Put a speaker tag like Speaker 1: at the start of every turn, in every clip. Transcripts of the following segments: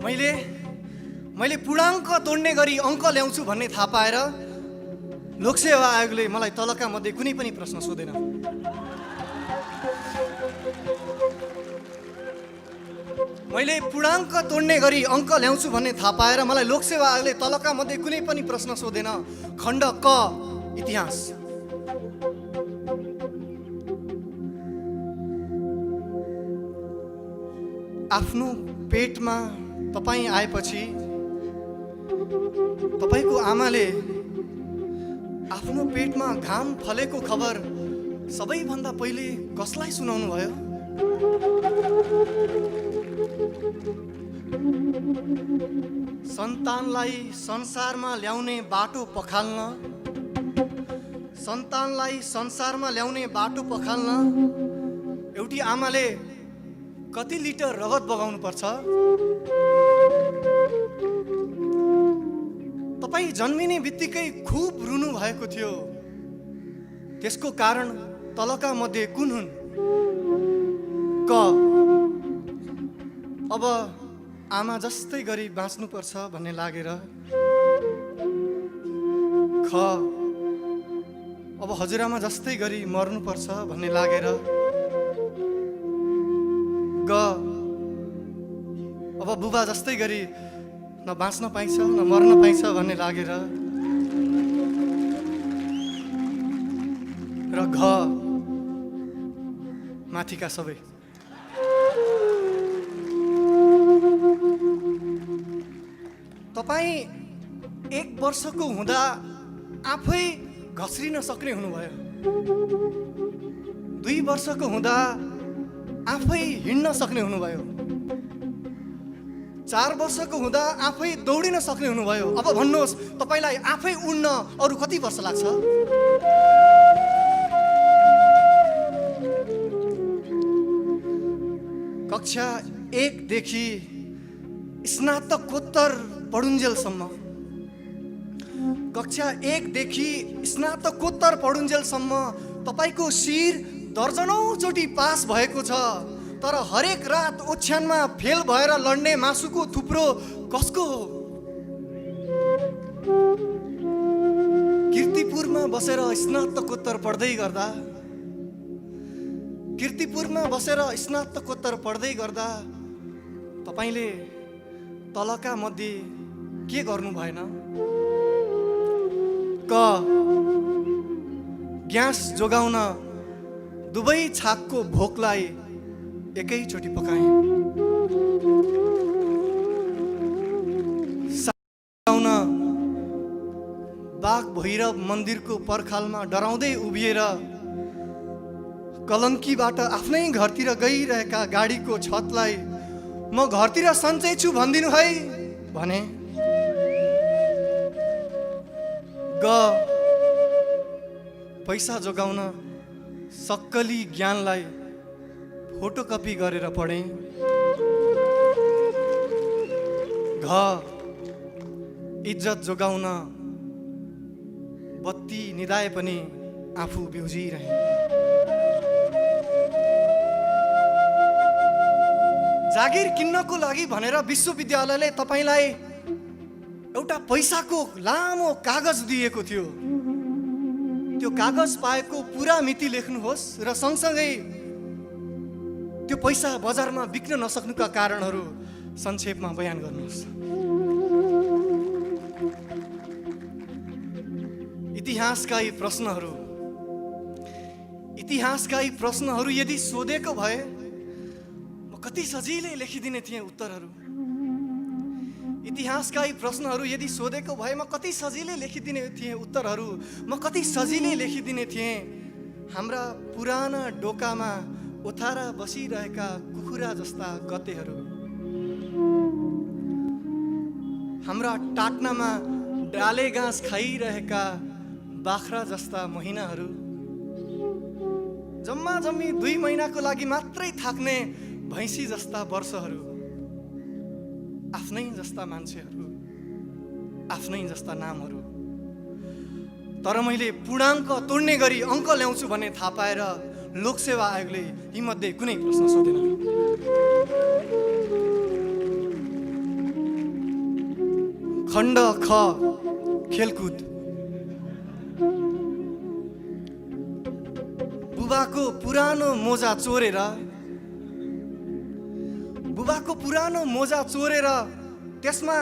Speaker 1: मैले पूर्णाङ्क तोड्ने गरी अङ्क ल्याउँछु भन्ने थाहा पाएर लोकसेवा आयोगले मलाई तलका मध्ये कुनै पनि प्रश्न सोधेन। मैले पूर्णाङ्क तोड्ने गरी अङ्क ल्याउँछु भन्ने थाहा पाएर मलाई लोकसेवा आयोगले तलका मध्ये कुनै पनि प्रश्न सोधेन। खण्ड क इतिहास। आफ्नो पेटमा तपाईँ आएपछि तपाईको आमाले आफ्नो पेटमा घाम फलेको खबर सबैभन्दा पहिले कसलाई सुनाउनु भयो? सन्तानलाई संसारमा ल्याउने बाटो पखाल्न, सन्तानलाई संसारमा ल्याउने बाटो पखाल्न एउटी आमाले कति लिटर रगत बगाउनु पर्छ? तपाईँ जन्मिने बित्तिकै खुब रुनु भएको थियो। त्यसको कारण तलका मध्ये कुन हुन्? क अब आमा जस्तै गरी बाँच्नुपर्छ भन्ने लागेर, ख अब हजुरआमा जस्तै गरी मर्नुपर्छ भन्ने लागेर, ग अब बुबा जस्तै गरी न बाँच्न पाइन्छ न मर्न पाइन्छ भन्ने लागेर, र घ माथिका सबै। तपाईँ 1 वर्षको हुँदा आफै घस्रिन सक्ने हुनुभयो। 2 वर्षको हुँदा आफै हिँड्न सक्ने हुनुभयो। 4 वर्षको हुँदा आफै दौडिन सक्ने हुनुभयो। अब भन्नुहोस्, तपाईलाई आफै उड्न अरू कति वर्ष लाग्छ? कक्षा 1 देखि स्नातकोत्तर पढुन्जेलसम्म, कक्षा 1 देखि स्नातकोत्तर पढुन्जेलसम्म तपाईको शिर दर्जनौं चोटि पास भएको छ। तर हरेक रात ओछ्यानमा फेल भएर लड्ने मासुको थुप्रो कसको हो? कीर्तिपुरमा बसेर स्नातकोत्तर पढ्दै गर्दा, कीर्तिपुरमा बसेर स्नातकोत्तर पढ्दै गर्दा तपाईले तलका मध्ये के गर्नु भएन? क ग्यास जोगाउन दुवै छाकको भोकलाई एकैचोटि पकाएँ। साउन बाघ भैरव मन्दिरको पर्खालमा डराउँदै उभिएर कलङ्कीबाट आफ्नै घरतिर गइरहेका गाडीको छतलाई म घरतिर सन्चै छु भनिदिनु है भने। ग पैसा जोगाउन सक्कली ज्ञानलाई फोटोकपी गरेर पढेँ। घ इज्जत जोगाउन बत्ती निदाए पनि आफू बिउजिरहेँ। जागिर किन्नको लागि भनेर विश्वविद्यालयले तपाईलाई एउटा पैसाको लामो कागज दिएको थियो। त्यो कागज पाएको पुरा मिति लेख्नुहोस् र सँगसँगै त्यो पैसा बजारमा बिक्न नसक्नुका कारणहरू संक्षेपमा बयान गर्नुहोस्। इतिहासका यी प्रश्नहरू यदि सोधेको भए म कति सजिलै लेखिदिने थिएँ उत्तरहरू। इतिहासका यी प्रश्नहरू यदि सोधेको भए म कति सजिलै लेखिदिने थिएँ उत्तरहरू। म कति सजिलै लेखिदिने थिएँ हाम्रा पुराना डोकामा ओथारा बसिरहेका कुखुरा जस्ता गतेहरू, हाम्रा टाट्नामा डाले घाँस खाइरहेका बाख्रा जस्ता महिनाहरू, जम्मा जम्मी 2 महिनाको लागि मात्रै थाक्ने भैँसी जस्ता वर्षहरू, आफ्नै जस्ता मान्छेहरू, आफ्नै जस्ता नामहरू। तर मैले पूर्णाङ्क तोड्ने गरी अङ्क ल्याउँछु भन्ने थाहा पाएर लोकसेवा आयोगले यीमध्ये कुनै प्रश्न सोधेन। खण्ड ख खेलकुद। बुबाको पुरानो मोजा चोरेर त्यसमा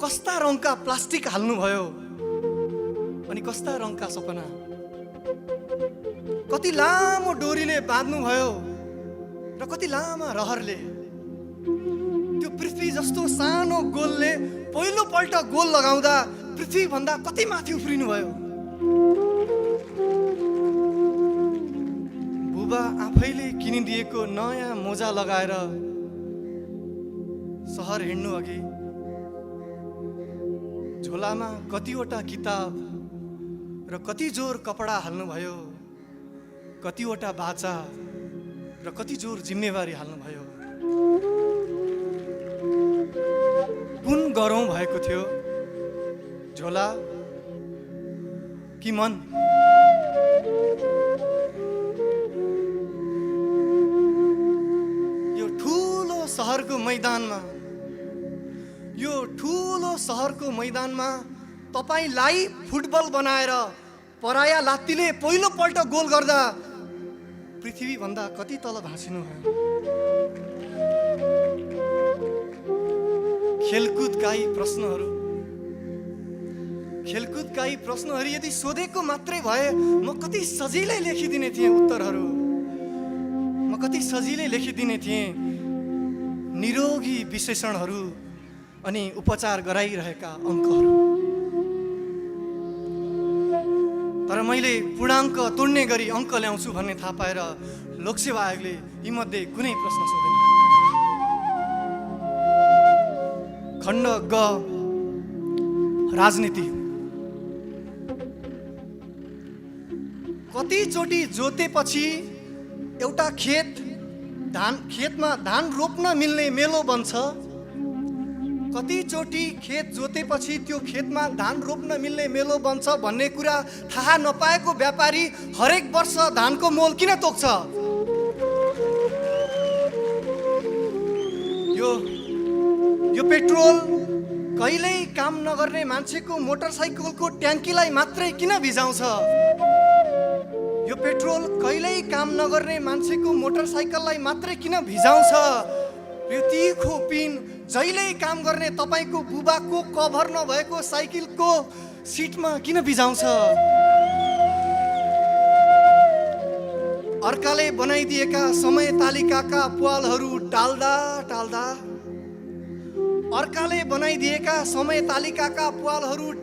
Speaker 1: कस्ता रङका प्लास्टिक हाल्नुभयो अनि कस्ता रङका सपना। कति लामो डोरीले बाँध्नुभयो र कति लामा रहरले। त्यो पृथ्वी जस्तो सानो गोलले पहिलोपल्ट गोल लगाउँदा पृथ्वी भन्दा कति माथि उफ्रिनु भयो। बुबा आफैले किनिदिएको नयाँ मोजा लगाएर सहर हिँड्नु अघि झोलामा कतिवटा किताब र कति जोर कपडा हाल्नुभयो, कतिवटा बाचा र कति जोर जिम्मेवारी हाल्नुभयो। कुन गरौँ भएको थियो, झोला कि मन? यो ठुलो सहरको मैदानमा तपाईलाई फुटबल बनाएर पराया लात्तीले पहिलोपल्ट गोल गर्दा पृथ्वी भन्दा कति तल भाँसिनु भयो। खेलकुदका यी प्रश्नहरू यदि सोधेको मात्रै भए म कति सजिलै लेखिदिने थिएँ उत्तरहरू। म कति सजिलै लेखिदिने थिएँ निरोगी विश्लेषणहरू अनि उपचार गराइरहेका अङ्कहरू। तर मैले पूर्णाङ्क तोड्ने गरी अङ्क ल्याउँछु भन्ने थाहा पाएर लोकसेवा आयोगले यीमध्ये कुनै प्रश्न सोधेन। खण्ड ग राजनीति। कतिचोटि जोतेपछि एउटा खेतमा धान रोप्न मिल्ने मेलो बन्छ। कतिचोटि खेत जोतेपछि त्यो खेतमा धान रोप्न मिल्ने मेलो बन्छ भन्ने कुरा थाहा नपाएको व्यापारी हरेक वर्ष धानको मोल किन तोक्छ? यो पेट्रोल कहिल्यै काम नगर्ने मान्छेको मोटरसाइकलको ट्याङ्कीलाई मात्रै किन भिजाउँछ? यो पेट्रोल कहिल्यै काम नगर्ने मान्छेको मोटरसाइकललाई मात्रै किन भिजाउँछ? यो तीखो पिन जहिल्यै काम गर्ने तपाईको बुबाको कभर नभएको साइकलको सिटमा किन भिजाउँछ? अर्काले बनाइदिएका समय तालिकाका प्वालहरू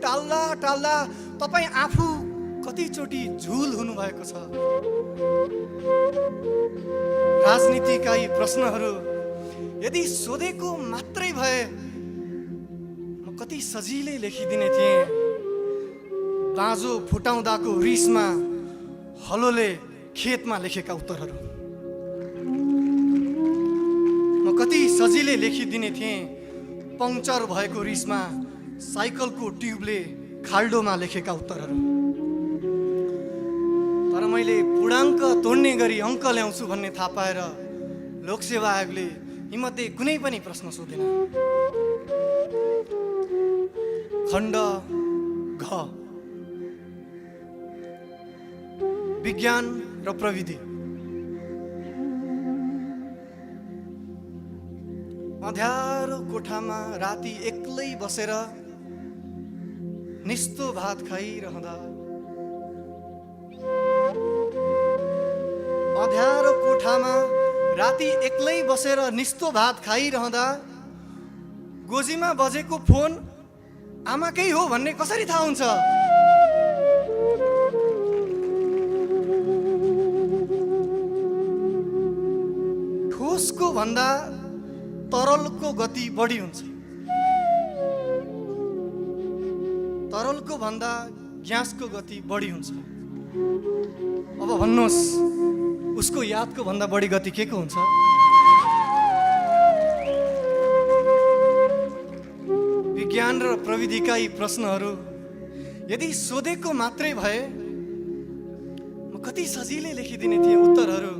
Speaker 1: टाल्दा तपाईँ आफू कतिचोटि झुल हुनुभएको छ। राजनीतिका यी प्रश्नहरू यदि सोधेको मात्रै भए म कति सजिलै लेखिदिने थिएँ। बाँझो फुटाउँदाको रिसमा हलोले खेतमा लेखेका उत्तरहरू। म कति सजिलै लेखिदिने थिएँ पङ्क्चर भएको रिसमा साइकलको ट्युबले खाल्डोमा लेखेका उत्तरहरू। तर मैले पूर्णाङ्क तोड्ने गरी अङ्क ल्याउँछु भन्ने थाहा पाएर लोकसेवा आयोगले यीमध्ये कुनै पनि प्रश्न सोधेन। खण्ड घ विज्ञान र प्रविधि। अँध्यारो कोठामा राति एक्लै बसेर निस्तो भात खाइरहँदा, अँध्यारो कोठामा राति एक्लै बसेर निस्तो भात खाइरहँदा गोजीमा बजेको फोन आमाकै हो भन्ने कसरी थाहा हुन्छ? ठोसको भन्दा तरलको गति बढी हुन्छ। तरलको भन्दा ग्यासको गति बढी हुन्छ। अब भन्नुहोस् उसको यादको भन्दा बढी गति के को हुन्छ? विज्ञान र प्रविधिका यी प्रश्नहरू यदि सोधेको मात्रै भए म कति सजिलै लेखिदिने थिएँ उत्तरहरू।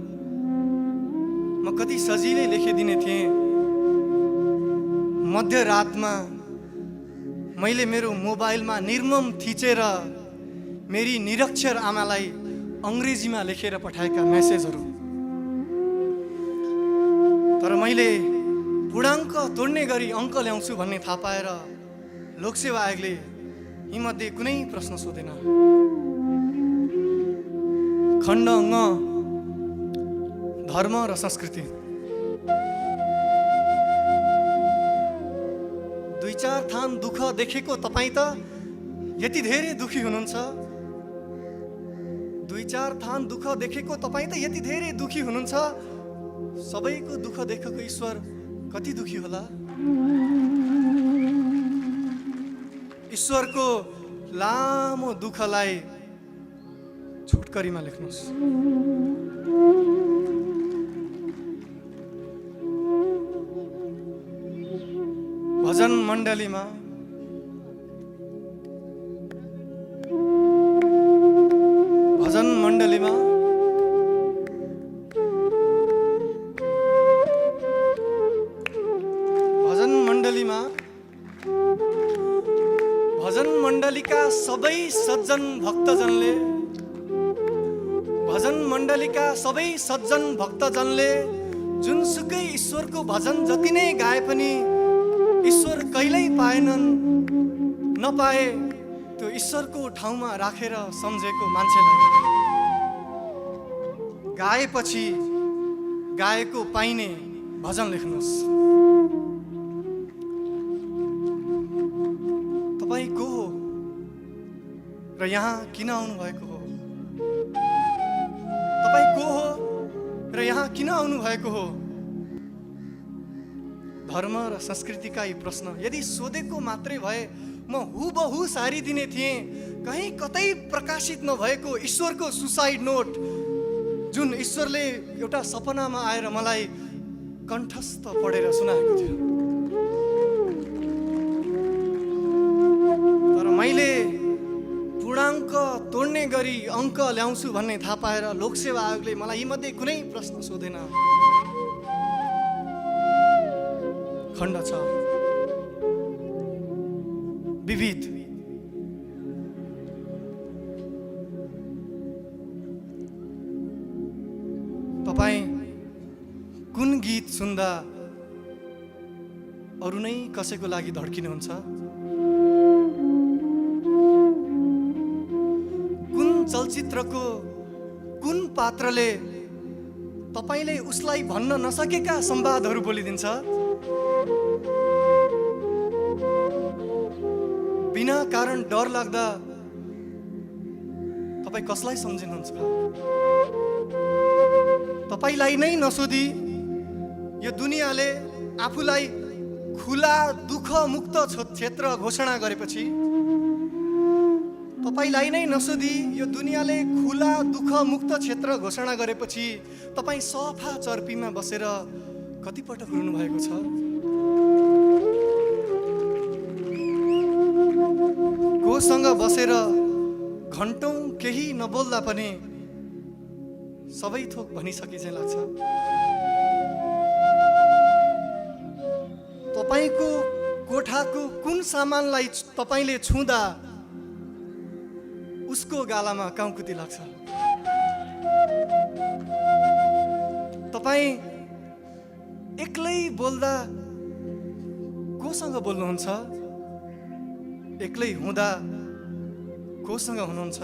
Speaker 1: म कति सजिलै लेखिदिने थिएँ मध्यरातमा मैले मेरो मोबाइलमा निर्मम थिचेर मेरी निरक्षर आमालाई अङ्ग्रेजीमा लेखेर पठाएका मेसेजहरू। तर मैले पूर्णाङ्क तोड्ने गरी अङ्क ल्याउँछु भन्ने थाहा पाएर लोकसेवा आयोगले यीमध्ये कुनै प्रश्न सोधेन। खण्ड ङ, धर्म र संस्कृति। 2-4 थान दुःख देखेको तपाईँ त यति धेरै दुखी हुनुहुन्छ। 2-4 थान दुःख देखेको तपाईँ त यति धेरै दुखी हुनुहुन्छ। सबैको दुःख देखेको ईश्वर कति दुखी होला? ईश्वरको लामो दुःखलाई छोटकरीमा लेख्नुहोस्। भजन मण्डलीमा भजन मण्डलीमा भजन मण्डलीका सबै सज्जन भक्तजनले जुनसुकै ईश्वरको भजन जति नै गाए पनि ईश्वर कहिल्यै पाएनन्। नपाए त्यो ईश्वरको ठाउँमा राखेर सम्झेको मान्छेलाई गाएपछि गाएको पाइने भजन लेख्नुहोस्। तपाईँ को हो र यहाँ किन आउनु भएको हो? तपाईँ को हो र यहाँ किन आउनु भएको हो? धर्म र संस्कृतिका यी प्रश्न यदि सोधेको मात्रै भए म हुबहु सारिदिने थिएँ। कहीँ कतै प्रकाशित नभएको ईश्वरको सुसाइड नोट, जुन ईश्वरले एउटा सपनामा आएर मलाई कण्ठस्थ पढेर सुनाएको थियो। तर मैले पूर्णाङ्क तोड्ने गरी अङ्क ल्याउँछु भन्ने थाहा पाएर लोकसेवा आयोगले मलाई यीमध्ये कुनै प्रश्न सोधेन। खण्ड 6, विविध। तपाईँ कुन गीत सुन्दा अरू नै कसैको लागि धड्किनुहुन्छ? कुन चलचित्रको कुन पात्रले तपाईले उसलाई भन्न नसकेका संवादहरू बोलिदिन्छ? बिना कारण डर लाग्दा तपाईँ कसलाई सम्झिनुहुन्छ? तपाईलाई नै नसोधी यो दुनियाँले आफूलाई खुला दुःख मुक्त क्षेत्र घोषणा गरेपछि, तपाईलाई नै नसोधी यो दुनियाँले खुला दुःख मुक्त क्षेत्र घोषणा गरेपछि तपाईँ सफा चर्पीमा बसेर कति पटक रुनु भएको छ? कोसँग बसेर घन्टौं केही नबोल्दा पनि सबै थोक भनिसके चाहिँ लाग्छ। तपाईको कोठाको कुन सामानलाई तपाईले छुँदा उसको गालामा काउकुती लाग्छ? तपाईँ एक्लै बोल्दा कोसँग बोल्नुहुन्छ? एक्लै हुँदा कोसँग हुनुहुन्छ?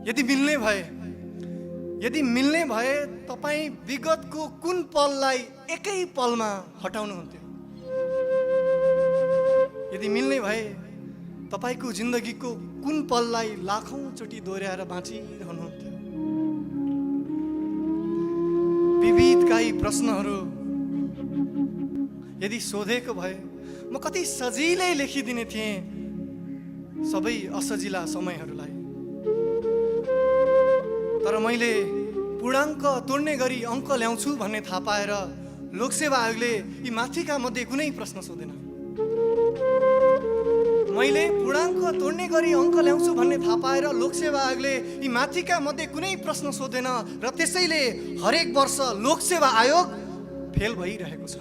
Speaker 1: यदि मिल्ने भए तपाईँ विगतको कुन पललाई एकै पलमा हटाउनुहुन्थ्यो? यदि मिल्ने भए तपाईको जिन्दगीको कुन पललाई लाखौं चोटि दोहोर्याएर बाँचिरहनुहुन्थ्यो? विविधका यी प्रश्नहरू यदि सोधेको भए म कति सजिलै लेखिदिने थिएँ सबै असजिला समयहरूलाई। तर मैले पूर्णाङ्क तोड्ने गरी अङ्क ल्याउँछु भन्ने थाहा पाएर लोकसेवा आयोगले यी माथिका मध्ये कुनै प्रश्न सोधेन। मैले पूर्णाङ्क तोड्ने गरी अङ्क ल्याउँछु भन्ने थाहा पाएर लोकसेवा आयोगले यी माथिका मध्ये कुनै प्रश्न सोधेन र त्यसैले हरेक वर्ष लोकसेवा आयोग फेल भइरहेको छ।